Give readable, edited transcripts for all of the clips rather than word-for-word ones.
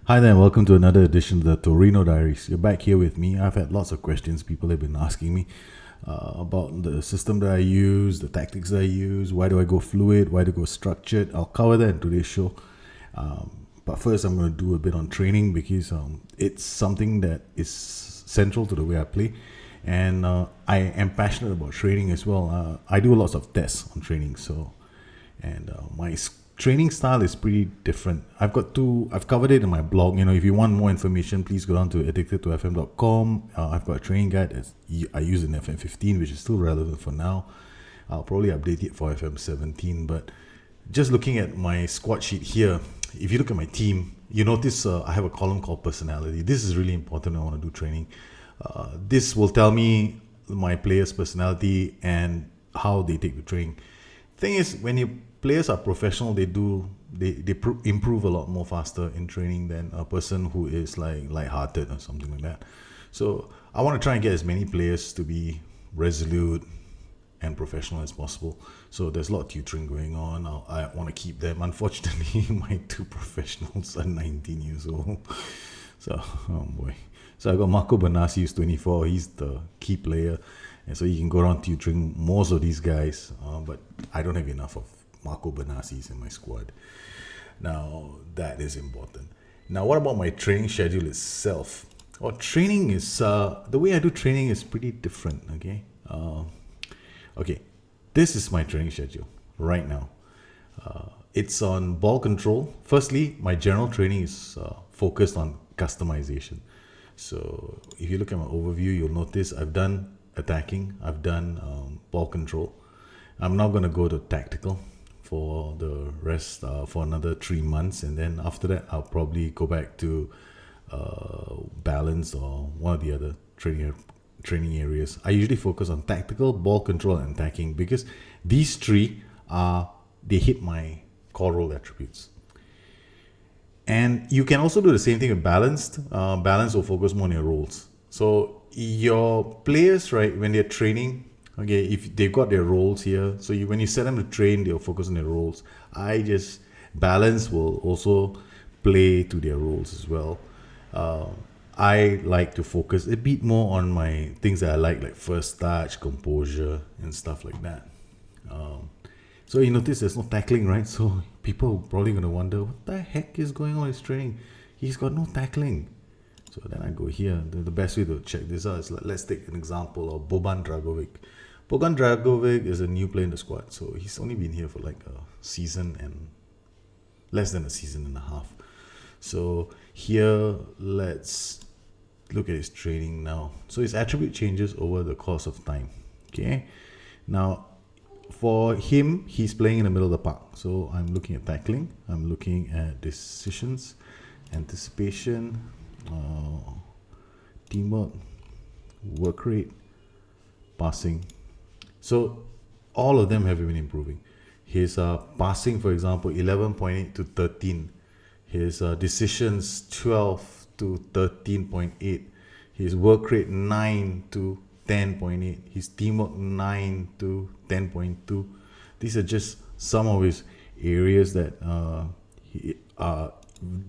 Hi there, and welcome to another edition of the Torino Diaries. You're back here with me. I've had lots of questions people have been asking me about the system that I use, the tactics that I use, why do I go fluid, why do I go structured. I'll cover that in today's show. But first, I'm going to do a bit on training because it's something that is central to the way I play. And I am passionate about training as well. I do lots of tests on training. My training style is pretty different. I've covered it in my blog. If you want more information, please go down to addictedtofm.com. I've got a training guide that I use in FM15, which is still relevant for now. I'll probably update it for FM17, but just looking at my squad sheet here, if you look at my team, you notice I have a column called personality. This is really important when I want to do training. This will tell me my player's personality and how they take the training. Thing is, when your players are professional, they improve a lot more faster in training than a person who is like lighthearted or something like that. So I want to try and get as many players to be resolute and professional as possible. So there's a lot of tutoring going on. I want to keep them. Unfortunately, my two professionals are 19 years old. So, oh boy. So I got Marco Benassi, who's 24. He's the key player. And so you can go around tutoring most of these guys. But I don't have enough of Marco Benassis in my squad. Now, that is important. Now, what about my training schedule itself? Well, training is, the way I do training is pretty different, okay? Okay, this is my training schedule right now. It's on ball control. Firstly, my general training is focused on customization. So if you look at my overview, you'll notice I've done attacking, I've done ball control. I'm now going to go to tactical for the rest for another 3 months, and then after that I'll probably go back to balance or one of the other training areas. I usually focus on tactical, ball control, and attacking because these three they hit my core role attributes. And you can also do the same thing with balanced. Balance will focus more on your roles. So your players, right, when they're training, okay, if they've got their roles here, so when you set them to train, they'll focus on their roles. Balance will also play to their roles as well. I like to focus a bit more on my things that I like first touch, composure, and stuff like that. So you notice there's no tackling, right? So people are probably going to wonder, what the heck is going on in his training? He's got no tackling. So then I go here. The best way to check this out is let's take an example of Boban Dragovic. Boban Dragovic is a new player in the squad. So he's only been here for like a season and less than a season and a half. So here, let's look at his training now. So his attribute changes over the course of time. Okay. Now, for him, he's playing in the middle of the park. So I'm looking at tackling. I'm looking at decisions, anticipation, teamwork, work rate, passing. So all of them have been improving. His passing, for example, 11.8 to 13. His decisions 12 to 13.8. His work rate 9 to 10.8. His teamwork 9 to 10.2. These are just some of his areas that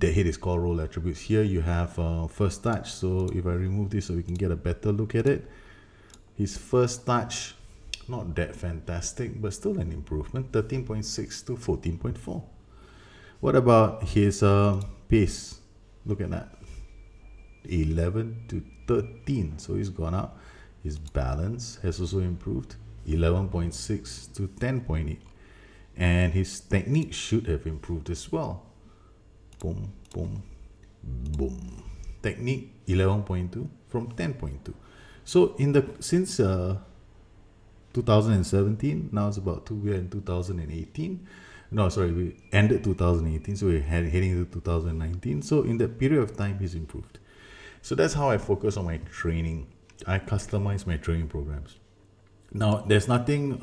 hit his core role attributes. Here you have first touch. So if I remove this so we can get a better look at it, his first touch, not that fantastic, but still an improvement, 13.6 to 14.4. What about his pace? Look at that, 11 to 13. So he's gone up. His balance has also improved, 11.6 to 10.8. And his technique should have improved as well. Boom, boom, boom. Technique 11.2 from 10.2. So since 2017, now it's about we're in 2018. No, sorry, we ended 2018, so we're heading into 2019. So in that period of time, he's improved. So that's how I focus on my training. I customize my training programs. Now, there's nothing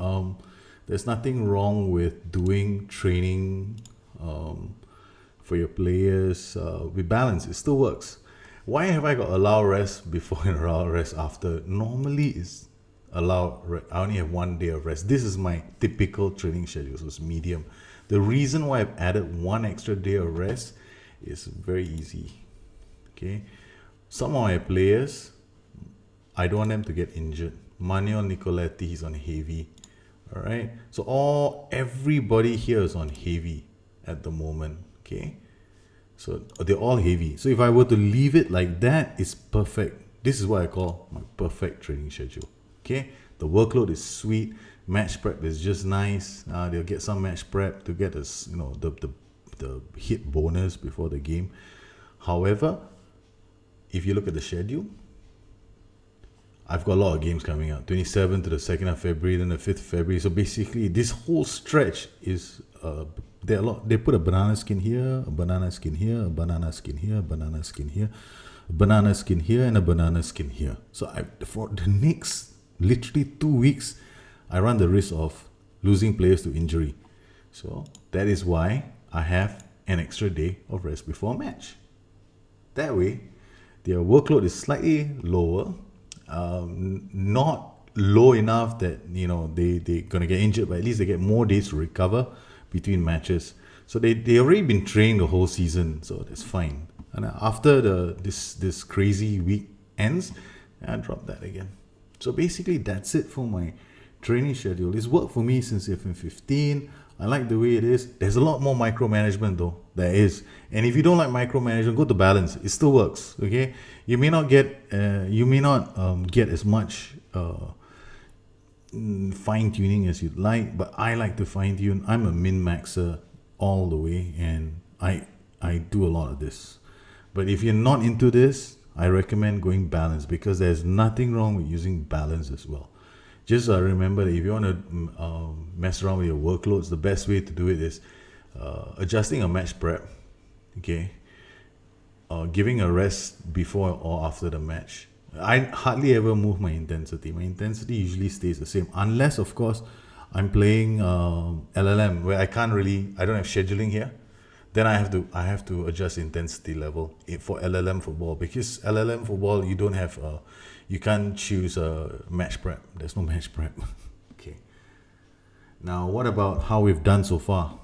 wrong with doing training for your players with balance. It still works. Why have I got allow rest before and allow rest after? Normally, it's I only have 1 day of rest. This is my typical training schedule, so it's medium. The reason why I've added 1 extra day of rest is very easy. Okay, some of my players, I don't want them to get injured. Manuel Nicoletti, he's on heavy. All right, so everybody here is on heavy at the moment. Okay, so they're all heavy. So if I were to leave it like that, it's perfect. This is what I call my perfect training schedule. Okay, the workload is sweet. Match prep is just nice. They'll get some match prep to get us, the hit bonus before the game. However, if you look at the schedule, I've got a lot of games coming up. 27th to the 2nd of February, then the 5th of February. So basically, this whole stretch is there are a lot. They put a banana skin here, a banana skin here, a banana skin here, a banana skin here, a banana skin here, and a banana skin here. So for the next literally 2 weeks, I run the risk of losing players to injury. So that is why I have an extra day of rest before a match. That way, their workload is slightly lower. Not low enough that they're gonna get injured, but at least they get more days to recover between matches. So they already been training the whole season, so that's fine. And after this crazy week ends, I drop that again. So basically that's it for my training schedule. It's worked for me since FM15. I like the way it is. There's a lot more micromanagement though. There is. And if you don't like micromanagement, go to balance. It still works. Okay. You may not get get as much fine tuning as you'd like, but I like to fine tune. I'm a min maxer all the way, and I do a lot of this. But if you're not into this, I recommend going balance, because there's nothing wrong with using balance as well. Just remember that if you want to mess around with your workloads, the best way to do it is adjusting a match prep, okay? Giving a rest before or after the match. I hardly ever move my intensity. My intensity usually stays the same, unless, of course, I'm playing LLM, where I don't have scheduling here. Then I have to adjust intensity level for LLM football, because LLM football you can't choose a match prep. There's no match prep. Okay. Now, what about how we've done so far?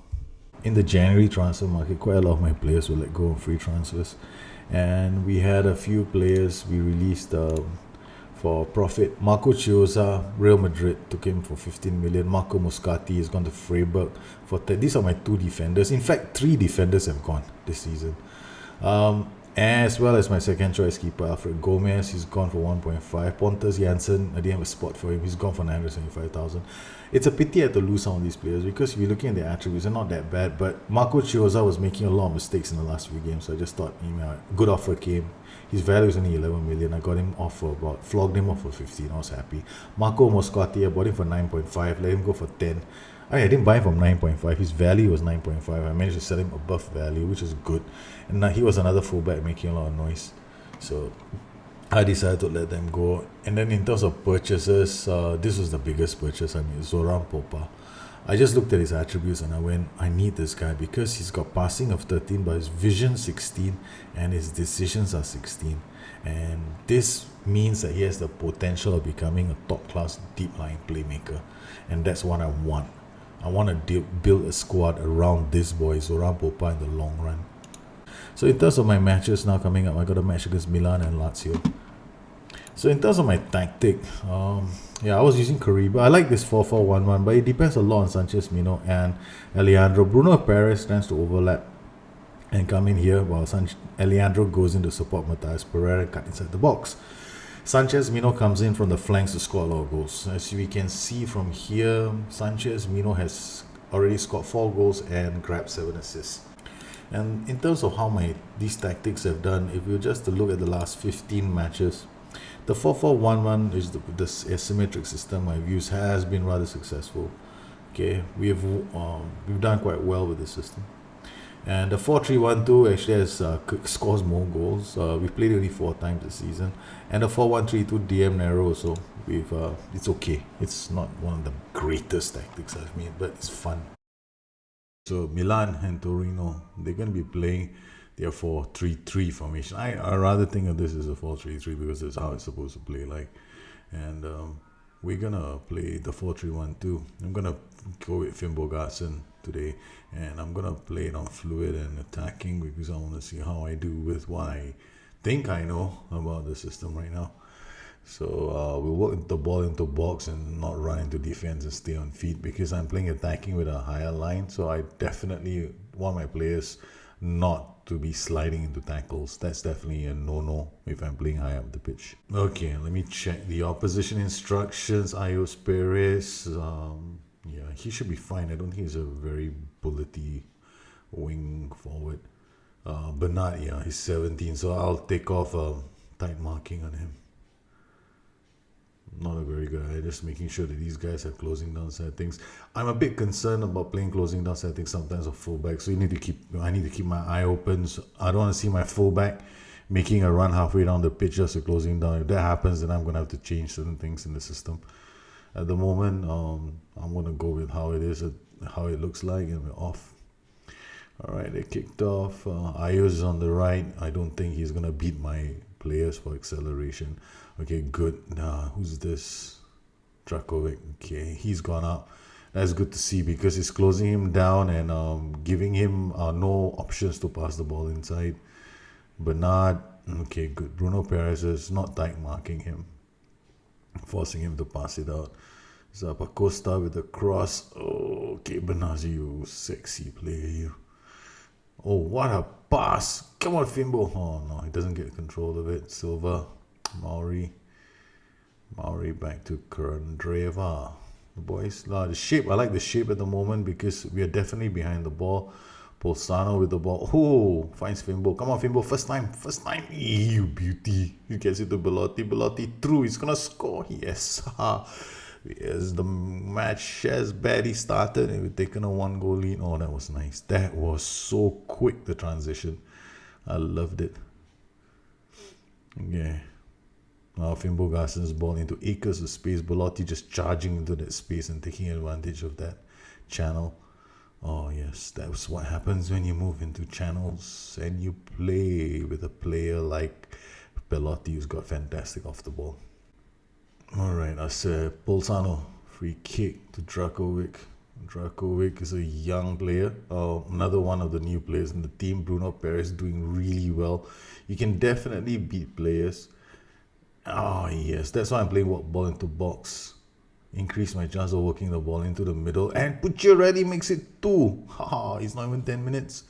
In the January transfer market, quite a lot of my players were let go on free transfers, and we had a few players we released for profit. Marco Chiozza, Real Madrid took him for 15 million. Marco Muscati has gone to Freiburg for 10. These are my two defenders. In fact, 3 defenders have gone this season. As well as my second choice keeper, Alfred Gomez, he's gone for 1.5. Pontus Janssen, I didn't have a spot for him, he's gone for 975,000. It's a pity I had to lose some of these players, because if you're looking at their attributes, they're not that bad. But Marco Chiozza was making a lot of mistakes in the last few games, so I just thought, good offer came. His value is only 11 million. I got him off for flogged him off for 15. I was happy. Marco Moscotti, I bought him for 9.5, let him go for 10. I didn't buy him from 9.5. His value was 9.5. I managed to sell him above value, which is good. And he was another fullback making a lot of noise. So I decided to let them go. And then in terms of purchases, this was the biggest purchase. Zoran Popa. I just looked at his attributes and I went, I need this guy, because he's got passing of 13, but his vision 16 and his decisions are 16. And this means that he has the potential of becoming a top-class deep-lying playmaker. And that's what I want. I want to build a squad around this boy, Zoran Popa, in the long run. So in terms of my matches now coming up, I got a match against Milan and Lazio. So in terms of my tactic, I was using Kariba. I like this 4-4-1-1, but it depends a lot on Sanchez, Mino, and Alejandro. Bruno Perez tends to overlap and come in here, while Alejandro goes in to support Matthias Pereira and cut inside the box. Sanchez Mino comes in from the flanks to score a lot of goals. As we can see from here, Sanchez Mino has already scored 4 goals and grabbed 7 assists. And in terms of how these tactics have done, if you just look at the last 15 matches, the 4-4-1-1 is the asymmetric system I've used, has been rather successful. Okay, we've done quite well with this system. And the 4-3-1-2 actually has scores more goals. We've played it only 4 times this season. And the 4-1-3-2 DM narrow, so it's okay. It's not one of the greatest tactics I've made, but it's fun. So Milan and Torino, they're going to be playing their 4-3-3 formation. I rather think of this as a 4-3-3, because that's how it's supposed to play like. And we're going to play the 4-3-1-2. I'm going to go with Finn Bogason today, and I'm going to play it on fluid and attacking, because I want to see how I do with what I think I know about the system right now. So we'll work the ball into box and not run into defense and stay on feet because I'm playing attacking with a higher line. So I definitely want my players not to be sliding into tackles. That's definitely a no-no if I'm playing high up the pitch. Okay, let me check the opposition instructions. Ios Perez, yeah, he should be fine. I don't think he's a very bullety wing forward. Bernard, yeah, he's 17, so I'll take off tight marking on him. Not a very good idea, just making sure that these guys are closing down settings. I'm a bit concerned about playing closing down settings sometimes of fullback, so I need to keep my eye open. So I don't want to see my fullback making a run halfway down the pitch just to closing down. If that happens, then I'm going to have to change certain things in the system. At the moment, I'm going to go with how it is, how it looks like, and we're off. All right, they kicked off. Ayos is on the right. I don't think he's going to beat my players for acceleration. Okay, good. Who's this? Drakovic. Okay, he's gone up. That's good to see because it's closing him down and giving him no options to pass the ball inside. Bernard. Okay, good. Bruno Perez is not tight marking him, forcing him to pass it out. Zappacosta with the cross. Oh, okay, Bernard, you sexy player, you. Oh, what a pass. Come on, Fimbo. Oh, no, he doesn't get control of it. Silva, Mauri back to Kurandreva. The boys, the shape, I like the shape at the moment because we are definitely behind the ball. Bolzano with the ball. Oh, finds Fimbo. Come on, Fimbo. First time. You beauty. He gets it to Belotti. Belotti through. He's going to score. Yes. As the match has barely started and we've taken a 1-goal lead. Oh, that was nice. That was so quick, the transition. I loved it. Yeah. Now Fimbo Garson's ball into acres of space. Belotti just charging into that space and taking advantage of that channel. Oh yes, that's what happens when you move into channels and you play with a player like Belotti who's got fantastic off the ball. Alright, I said Bolzano, free kick to Drakovic. Drakovic is a young player, another one of the new players in the team. Bruno Perez doing really well. You can definitely beat players. Oh yes, that's why I'm playing ball into box. Increase my chance of working the ball into the middle. And Pucciarelli makes it 2. Haha, it's not even 10 minutes.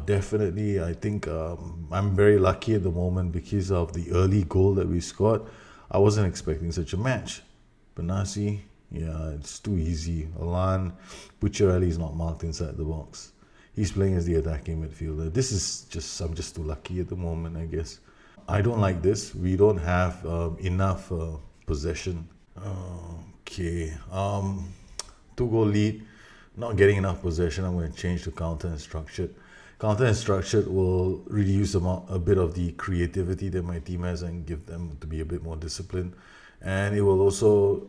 Definitely, I think I'm very lucky at the moment because of the early goal that we scored. I wasn't expecting such a match. Benassi, yeah, it's too easy. Alan, Pucciarelli is not marked inside the box. He's playing as the attacking midfielder. I'm just too lucky at the moment, I guess. I don't like this. We don't have enough possession. Okay, 2-goal lead. Not getting enough possession. I'm going to change to counter and structured. Counter and structured will reduce a bit of the creativity that my team has and give them to be a bit more disciplined. And it will also,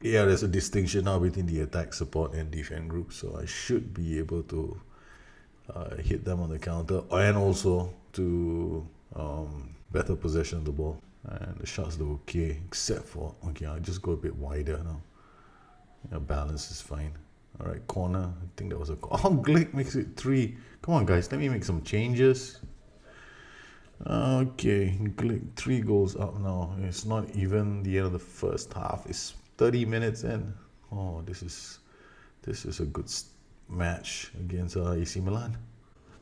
yeah, there's a distinction now between the attack, support, and defense group. So I should be able to hit them on the counter and also to better possession of the ball. And the shots look okay, except for, okay, I'll just go a bit wider now. Yeah, balance is fine. All right, corner. I think that was a... Oh, Glick makes it 3. Come on, guys. Let me make some changes. Okay, Glick 3 goals up now. It's not even the end of the first half. It's 30 minutes in. Oh, this is a good match against AC Milan.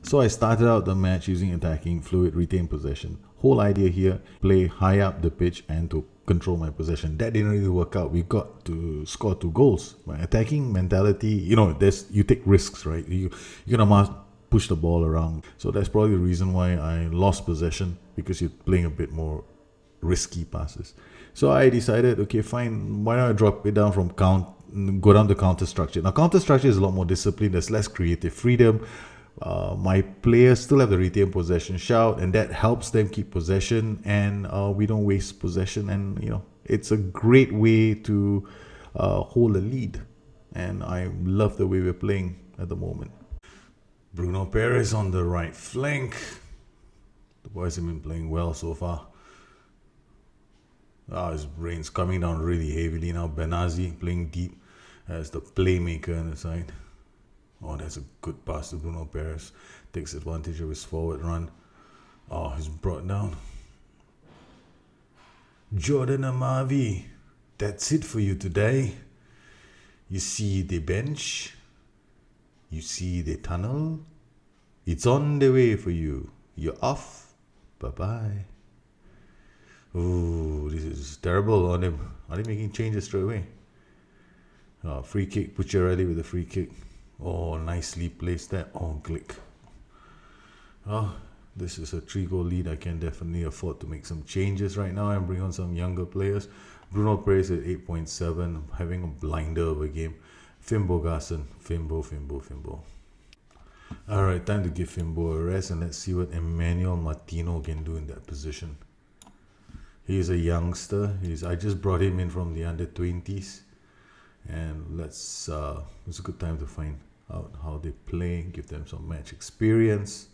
So I started out the match using attacking, fluid, retain possession. Whole idea here, play high up the pitch and to control my possession. That didn't really work out. We got to score 2 goals. My attacking mentality, you take risks, right? You're gonna push the ball around. So that's probably the reason why I lost possession, because you're playing a bit more risky passes. So I decided, okay, fine, why don't I drop it down from go down to counter structure. Now counter structure is a lot more disciplined. There's less creative freedom. My players still have the retain possession shout, and that helps them keep possession, and we don't waste possession, and it's a great way to hold a lead, and I love the way we're playing at the moment. Bruno Perez on the right flank. The boys have been playing well so far. His brain's coming down really heavily now. Benazzi playing deep as the playmaker on the side. Oh, that's a good pass to Bruno Perez. Takes advantage of his forward run. Oh, he's brought down. Jordan Amavi. That's it for you today. You see the bench. You see the tunnel. It's on the way for you. You're off. Bye-bye. Ooh, this is terrible on him. Are they making changes straight away? Free kick. Pucciarelli with a free kick. Oh, nicely placed there. Oh, click. Oh, this is a 3-goal lead. I can definitely afford to make some changes right now and bring on some younger players. Bruno Perez at 8.7, having a blinder of a game. Fimbo Garson. Fimbo. Alright, time to give Fimbo a rest and let's see what Emmanuel Martino can do in that position. He's a youngster. I just brought him in from the under 20s. And it's a good time to find out how they play, give them some match experience.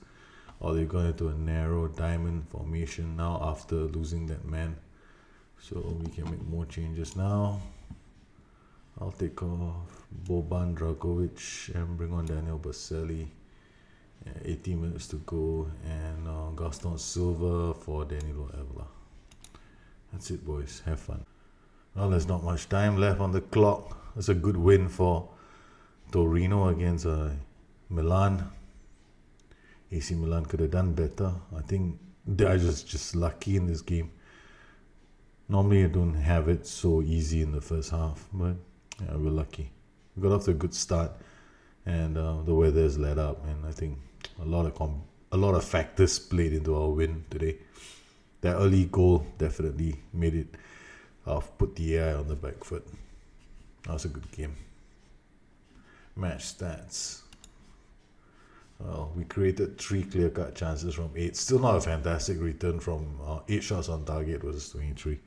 Or they're going into a narrow diamond formation now after losing that man. So we can make more changes now. I'll take off Boban Dragovic and bring on Daniel Baselli. 18 minutes to go. And Gaston Silva for Danilo Evla. That's it, boys. Have fun. Well, there's not much time left on the clock. It's a good win for Torino against Milan. AC Milan could have done better. I think they're just lucky in this game. Normally, I don't have it so easy in the first half, but yeah, we're lucky. We got off to a good start, and the weather has let up, and I think a lot of factors played into our win today. That early goal definitely made it put the AI on the back foot. That was a good game. Match stats. Well, we created 3 clear-cut chances from 8. Still not a fantastic return from 8 shots on target versus 23.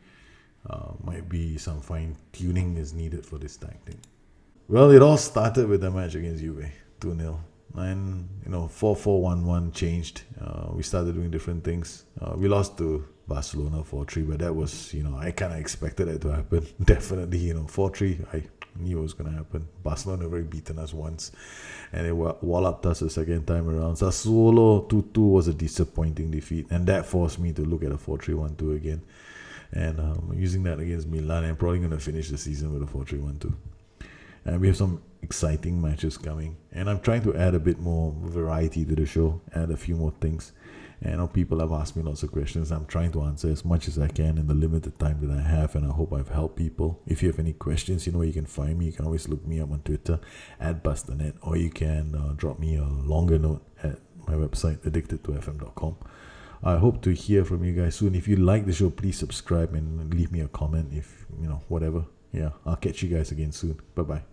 Might be some fine-tuning is needed for this tactic. Well, it all started with the match against Juve, 2-0. And, 4-4-1-1 changed. We started doing different things. We lost to Barcelona 4-3, but that was, I kind of expected that to happen. Definitely, 4-3, I knew it was going to happen. Barcelona already beaten us once, and they walloped us the second time around. Sassuolo 2-2 was a disappointing defeat, and that forced me to look at a 4-3-1-2 again. And using that against Milan, I'm probably going to finish the season with a 4-3-1-2. And we have some exciting matches coming. And I'm trying to add a bit more variety to the show, add a few more things. And I know people have asked me lots of questions. I'm trying to answer as much as I can in the limited time that I have, and I hope I've helped people. If you have any questions, you know where you can find me. You can always look me up on Twitter @BusterNet, or you can drop me a longer note at my website, addicted2fm.com. I hope to hear from you guys soon. If you like the show, please subscribe and leave me a comment if, whatever. Yeah, I'll catch you guys again soon. Bye-bye.